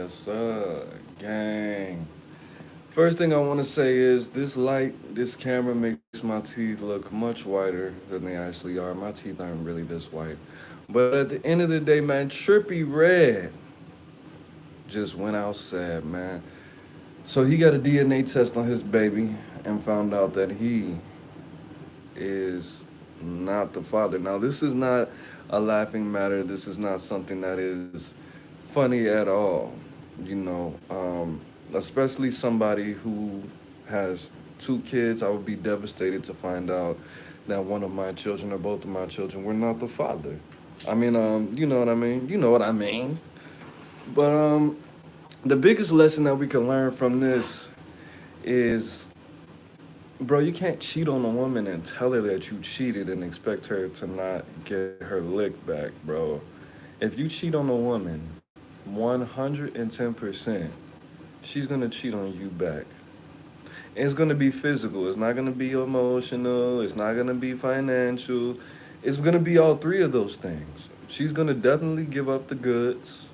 Yes, sir. Gang. First thing I want to say is this light, this camera makes my teeth look much whiter than they actually are. My teeth aren't really this white. But at the end of the day, man, Trippie Red just went out sad, man. So he got a DNA test on his baby and found out that he is not the father. Now, this is not a laughing matter. This is not something that is funny at all. You know, especially somebody who has two kids. I would be devastated to find out that one of my children or both of my children were not the father. I mean, you know what I mean? You know what I mean. But the biggest lesson that we can learn from this is, bro, you can't cheat on a woman and tell her that you cheated and expect her to not get her lick back, bro. If you cheat on a woman 110%, she's gonna cheat on you back. And it's gonna be physical, it's not gonna be emotional, it's not gonna be financial. It's gonna be all three of those things. She's gonna definitely give up the goods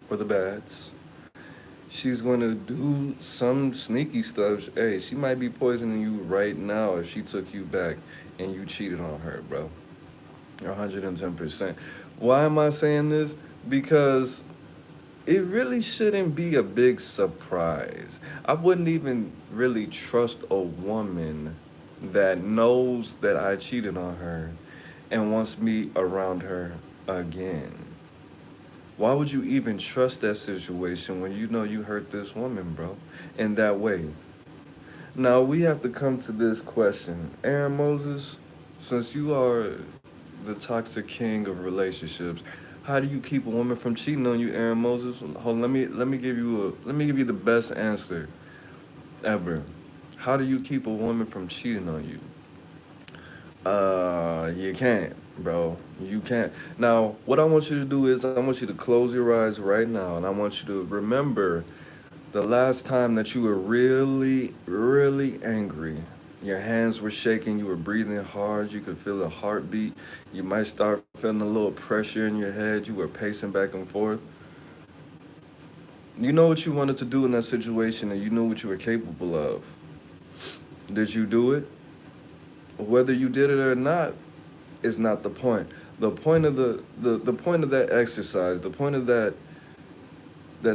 or the bads. She's going to do some sneaky stuff. Hey, she might be poisoning you right now if she took you back and you cheated on her, bro. 110%. Why am I saying this? Because it really shouldn't be a big surprise. I wouldn't even really trust a woman that knows that I cheated on her and wants me around her again. Why would you even trust that situation when you know you hurt this woman, bro, in that way? Now, we have to come to this question. Aaron Moses, since you are the toxic king of relationships, how do you keep a woman from cheating on you, Aaron Moses? Hold on, let me give you the best answer ever. How do you keep a woman from cheating on you? You can't, bro. You can't. Now, what I want you to do is I want you to close your eyes right now, and I want you to remember the last time that you were really, really angry. Your hands were shaking, you were breathing hard, you could feel a heartbeat. You might start feeling a little pressure in your head, you were pacing back and forth. You know what you wanted to do in that situation, and you knew what you were capable of. Did you do it? Whether you did it or not is not the point. The point of the point of that exercise, the point of that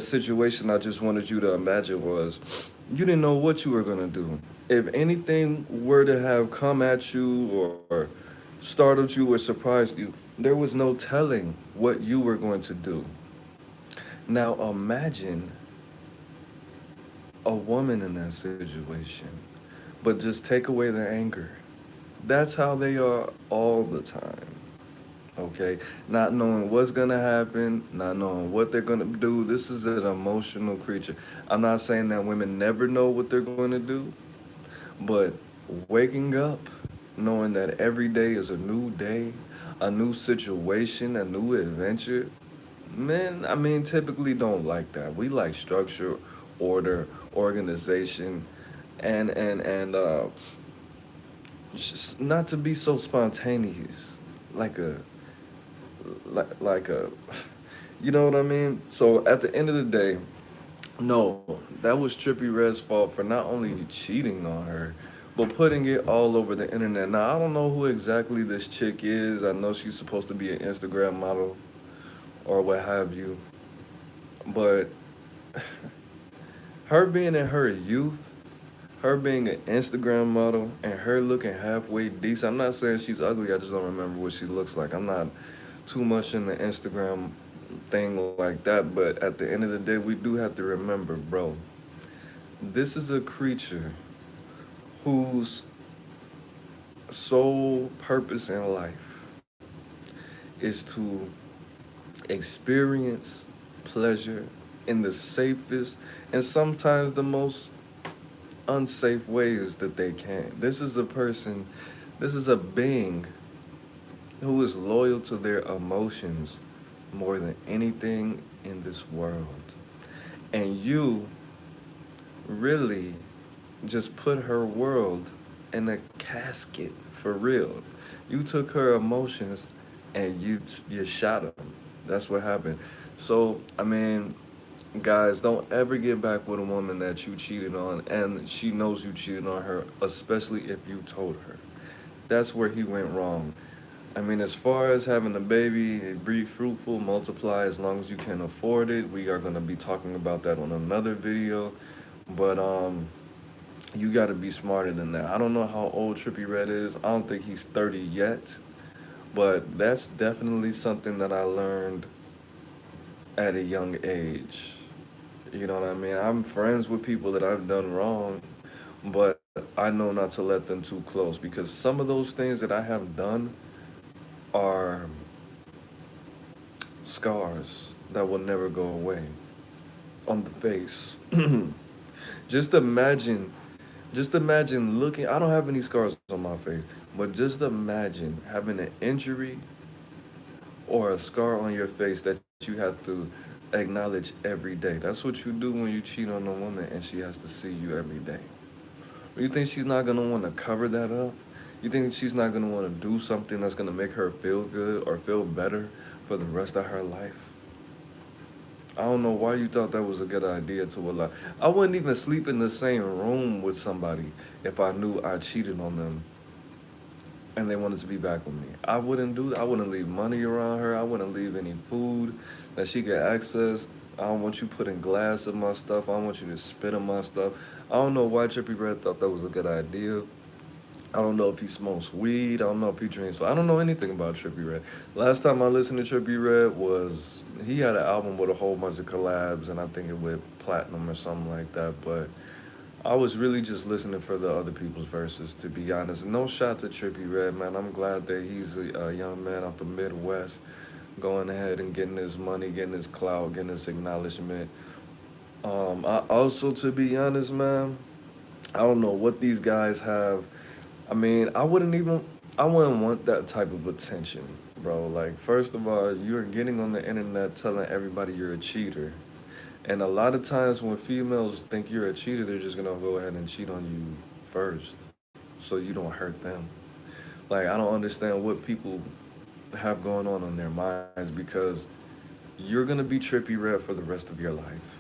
situation I just wanted you to imagine was you didn't know what you were gonna do. If anything were to have come at you or startled you or surprised you, there was no telling what you were going to do. Now imagine a woman in that situation, but just take away the anger. That's how they are all the time. Okay, not knowing what's gonna happen, not knowing what they're gonna do. This is an emotional creature. I'm not saying that women never know what they're going to do, but waking up knowing that every day is a new day, a new situation, a new adventure. Men, I mean, typically don't like that. We like structure, order, organization, and just not to be so spontaneous, like a like a you know what I mean? So at the end of the day, no, that was Trippie Red's fault for not only cheating on her, but putting it all over the internet. Now I don't know who exactly this chick is. I know she's supposed to be an Instagram model or what have you, but her being in her youth, her being an Instagram model, and her looking halfway decent. I'm not saying she's ugly. I just don't remember what she looks like. I'm not too much in the Instagram thing like that. But at the end of the day, we do have to remember, bro, this is a creature whose sole purpose in life is to experience pleasure in the safest and sometimes the most unsafe ways that they can. This is a person, this is a being who is loyal to their emotions more than anything in this world. And you really just put her world in a casket for real. You took her emotions and you shot them. That's what happened. So I mean, Guys, don't ever get back with a woman that you cheated on and she knows you cheated on her, especially if you told her. That's where he went wrong. I mean, as far as having a baby, be fruitful, multiply as long as you can afford it. We are going to be talking about that on another video. But you got to be smarter than that. I don't know how old Trippie Red is. I don't think he's 30 yet. But that's definitely something that I learned at a young age. You know what I mean? I'm friends with people that I've done wrong, but I know not to let them too close because some of those things that I have done are scars that will never go away on the face. just imagine, just imagine looking. I don't have any scars on my face, but just imagine having an injury or a scar on your face that you have to acknowledge every day. That's what you do when you cheat on a woman and she has to see you every day. You think she's not gonna want to cover that up? You think she's not gonna want to do something that's gonna make her feel good or feel better for the rest of her life? I don't know why you thought that was a good idea to a lot. I wouldn't even sleep in the same room with somebody if I knew I cheated on them and they wanted to be back with me. I wouldn't do that. I wouldn't leave money around her. I wouldn't leave any food that she could access. I don't want you putting glass in my stuff. I don't want you to spit on my stuff. I don't know why Trippie Red thought that was a good idea. I don't know if he smokes weed. I don't know if he drinks. So I don't know anything about Trippie Red. Last time I listened to Trippie Red was he had an album with a whole bunch of collabs, and I think it went platinum or something like that. But I was really just listening for the other people's verses, to be honest. No shot to Trippie Red, man. I'm glad that he's a young man out the Midwest going ahead and getting his money, getting his clout, getting his acknowledgement. I also, to be honest, man, I don't know what these guys have. I mean, I wouldn't want that type of attention, bro. Like, first of all, you're getting on the internet telling everybody you're a cheater. And a lot of times when females think you're a cheater, they're just gonna go ahead and cheat on you first so you don't hurt them. Like, I don't understand what people have going on in their minds because you're gonna be Trippie Red for the rest of your life.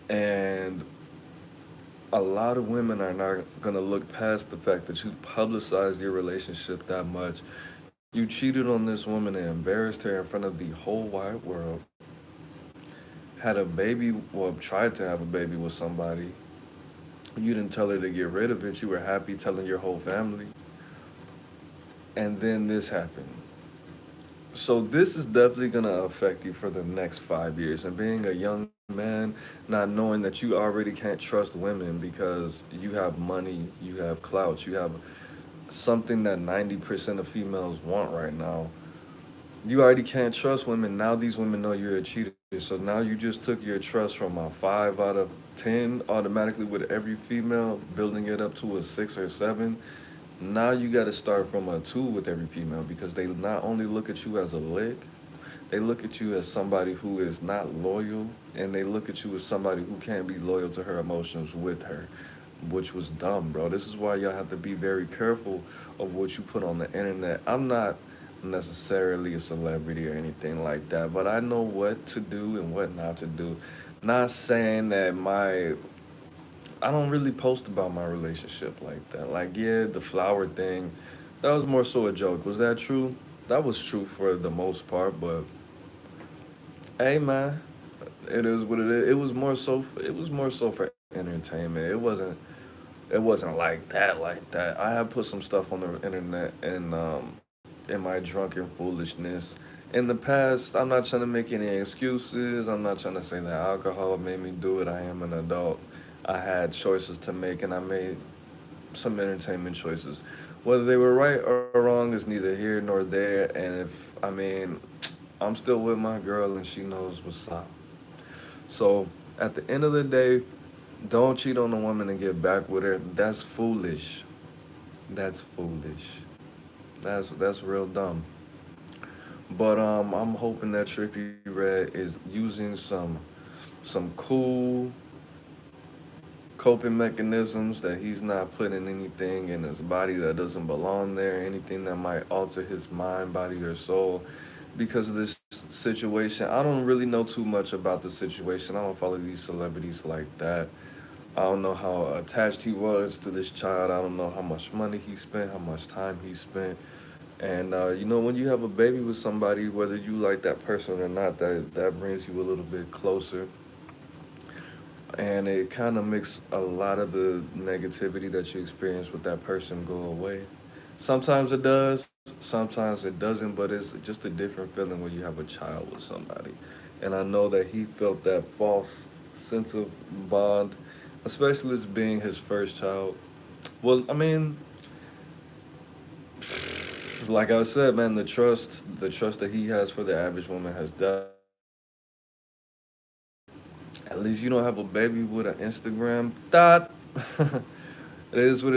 And a lot of women are not gonna look past the fact that you publicized your relationship that much. You cheated on this woman and embarrassed her in front of the whole wide world. Had a baby, well, tried to have a baby with somebody. You didn't tell her to get rid of it. You were happy telling your whole family. And then this happened. So this is definitely gonna affect you for the next 5 years. And being a young man, not knowing that you already can't trust women because you have money, you have clout, you have something that 90% of females want right now. You already can't trust women. Now these women know you're a cheater. So now you just took your trust from a 5 out of 10 automatically with every female, building it up to a 6 or 7. Now you got to start from a 2 with every female because they not only look at you as a lick, they look at you as somebody who is not loyal, and they look at you as somebody who can't be loyal to her emotions with her, which was dumb, bro. This is why y'all have to be very careful of what you put on the internet. I'm not necessarily a celebrity or anything like that, but I know what to do and what not to do. Not saying that I don't really post about my relationship like that. Like, yeah, the flower thing, that was more so a joke. Was that true? That was true for the most part, but hey, man, it is what it is. It was more so for entertainment. It wasn't like that, like that. I have put some stuff on the internet and in my drunken foolishness. In the past, I'm not trying to make any excuses. I'm not trying to say that alcohol made me do it. I am an adult. I had choices to make, and I made some entertainment choices. Whether they were right or wrong is neither here nor there. And if, I mean, I'm still with my girl, and she knows what's up. So at the end of the day, don't cheat on a woman and get back with her. That's foolish. That's foolish. That's real dumb. But I'm hoping that Trippie Red is using some cool coping mechanisms, that he's not putting anything in his body that doesn't belong there, anything that might alter his mind, body, or soul. because of this situation. I don't really know too much about the situation. I don't follow these celebrities like that. I don't know how attached he was to this child. I don't know how much money he spent, how much time he spent. And you know, when you have a baby with somebody, whether you like that person or not, that brings you a little bit closer, and it kind of makes a lot of the negativity that you experience with that person go away. Sometimes it does, sometimes it doesn't, but it's just a different feeling when you have a child with somebody. And I know that he felt that false sense of bond, especially as being his first child. Well, I mean, like I said, man, the trust that he has for the average woman has definitely changed. At least you don't have a baby with an Instagram thought. It is what it